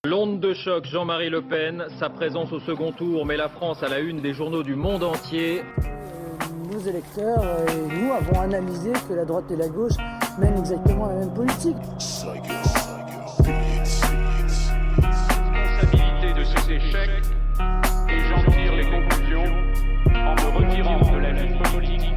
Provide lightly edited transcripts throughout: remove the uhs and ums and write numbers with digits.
L'onde de choc, Jean-Marie Le Pen, sa présence au second tour met la France à la une des journaux du monde entier. Nos électeurs et nous avons analysé que la droite et la gauche mènent exactement la même politique. Responsabilité de ces échecs et j'en tire les conclusions en me retirant de la vie politique.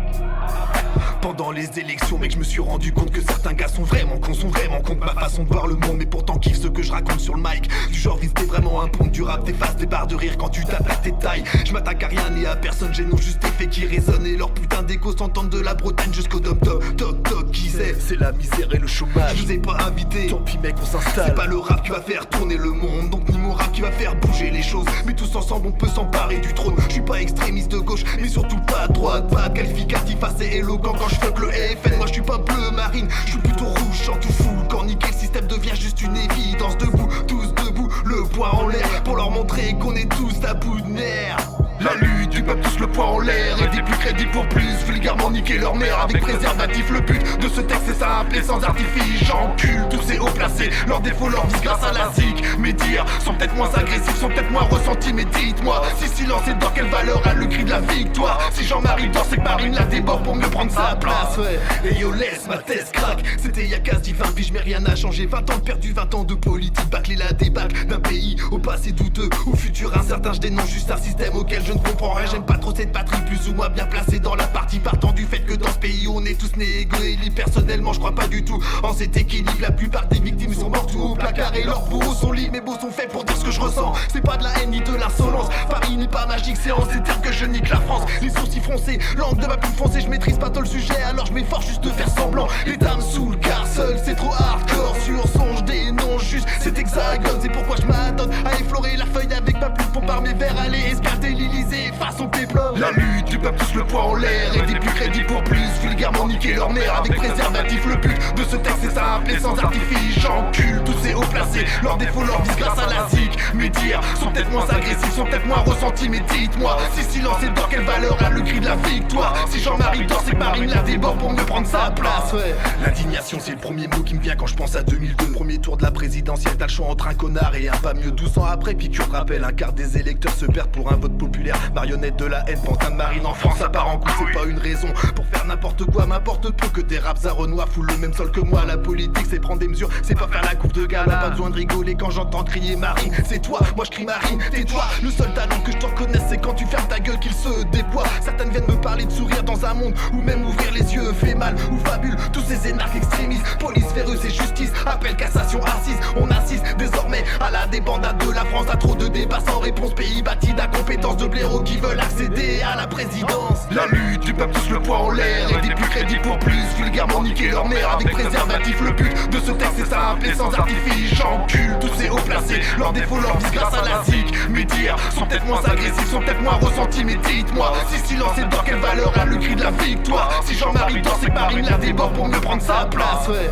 Pendant les élections, mec, je me suis rendu compte que certains gars sont vraiment cons, sont vraiment contre ma façon de voir le monde, mais pourtant kiffent ce que je raconte sur le mic. Du genre, vise t'es vraiment un pont du rap, t'effaces des barres de rire quand tu t'attaques tes tailles. Je m'attaque à rien ni à personne, j'ai non juste des faits qui résonnent et leur putain d'écho s'entendent de la Bretagne jusqu'au dom-tom. Toc toc, qui c'est la misère et le chômage. Je vous ai pas invité, tant pis mec, on s'installe. C'est pas le rap qui va faire tourner le monde, donc ni mon rap qui va faire bouger les choses. Mais tous ensemble, on peut s'emparer du trône. Je suis pas extrémiste de gauche, mais surtout pas de droite. Pas de qualificatif assez éloquent quand je fuck le FN. Moi je suis pas bleu marine, je suis plutôt rouge, chant tout fou. Quand niquer le système devient juste une évidence. Debout, tous debout, le poing en l'air, pour leur montrer qu'on est tous à bout de nerfs. La lutte du peuple, tous le poing en l'air, et des plus crédibles pour plus, vulgairement niquer leur mère avec préservatif. Le but de ce texte c'est simple et sans artifice. J'encule tous ces hauts placés, leurs défauts leur disent grâce à la SIC. Mes dires sont peut-être moins agressifs, sont peut-être moins ressentis, mais dites-moi si silence est dans quelle valeur a le cri de la victoire. Si Jean-Marie dort, c'est que Marine la déborde pour mieux prendre sa place, ouais. Et yo laisse ma thèse craque, c'était il y a quasi 20 piges mais rien n'a changé. 20 ans de perdu, 20 ans de politique, bâcler la débâcle d'un pays au passé douteux, au futur incertain. Je dénonce juste un système auquel je ne comprends rien. J'aime pas trop cette patrie plus ou moins bien placée dans la partie, partant du fait que dans ce pays on est tous nés égaux et libres. Personnellement je crois pas du tout en cet équilibre. La plupart des victimes sont mortes ou au placard et leurs bourreaux sont libres. Mes mots sont faits pour dire ce que je ressens, c'est pas de la haine ni de l'insolence. Paris n'est pas magique, c'est en ces termes que je nique la France. Les sourcils froncés, langue de ma plume foncée. Je maîtrise pas tout le sujet alors je m'efforce juste de faire semblant. Les dames sous le car seul c'est trop hardcore. Sur son je dénonce juste cet hexagone. C'est pourquoi je m'adonne à effleurer la feuille avec ma plume pour par mes vers aller escalder l'Elysée façon péplum. La lutte du peuple, tous le poing en l'air, et des plus crédibles pour plus, vulgairement niquer leur mère avec préservatif. Le but de ce texte c'est simple et sans artifice. J'encule tous ces hauts placés, leurs défauts leur disent grâce à la SIC. Mes dires sont peut-être moins agressifs, sont peut-être moins ressentis, mais dites-moi si silence est dans quelle valeur a le cri de la victoire. Si Jean-Marie dort, c'est que Marine la déborde pour mieux prendre sa place, ouais. L'indignation c'est le premier mot qui me vient quand je pense à 2002. Premier tour de la présidentielle, t'as le choix entre un connard et un pas mieux. 12 ans après, piqûre de rappel, un quart des électeurs se perdent pour un vote populaire. Marionnette de la haine, pantin de Marine en France, ça part en couille, c'est pas une raison pour faire n'importe quoi, m'importe peu que des raps à Renoir foulent le même sol que moi. La politique c'est prendre des mesures, c'est pas faire la coupe de gala. Pas besoin de rigoler quand j'entends crier Marine, c'est toi, moi je crie Marine, tais-toi. Le seul talent que je te reconnaisse c'est quand tu fermes ta gueule qu'il se déploie. Certaines viennent me parler de sourire dans un monde où même ouvrir les yeux fait mal ou fabule. Tous ces énarques extrémistes, police féreuse et justice, appel cassation assise. On assiste désormais à la débandade de la France, à trop de débats sans réponse. Pays bâti d'incompétence de blaireaux qui veulent accéder à la présidence. La lutte du peuple, tous le poing en l'air, et des plus crédibles pour plus, vulgairement niquer leur mère avec préservatif. Le but de ce texte c'est simple et sans artifice. J'encule tous ces hauts placés, leurs défauts leur disent grâce à la SIC. Mes dires sont peut-être moins agressifs, sont peut-être moins ressentis, mais dites-moi si silence est dans quelle valeur a le cri de la victoire. Si Jean-Marie dort, c'est que Marine la déborde pour mieux prendre sa place, ouais.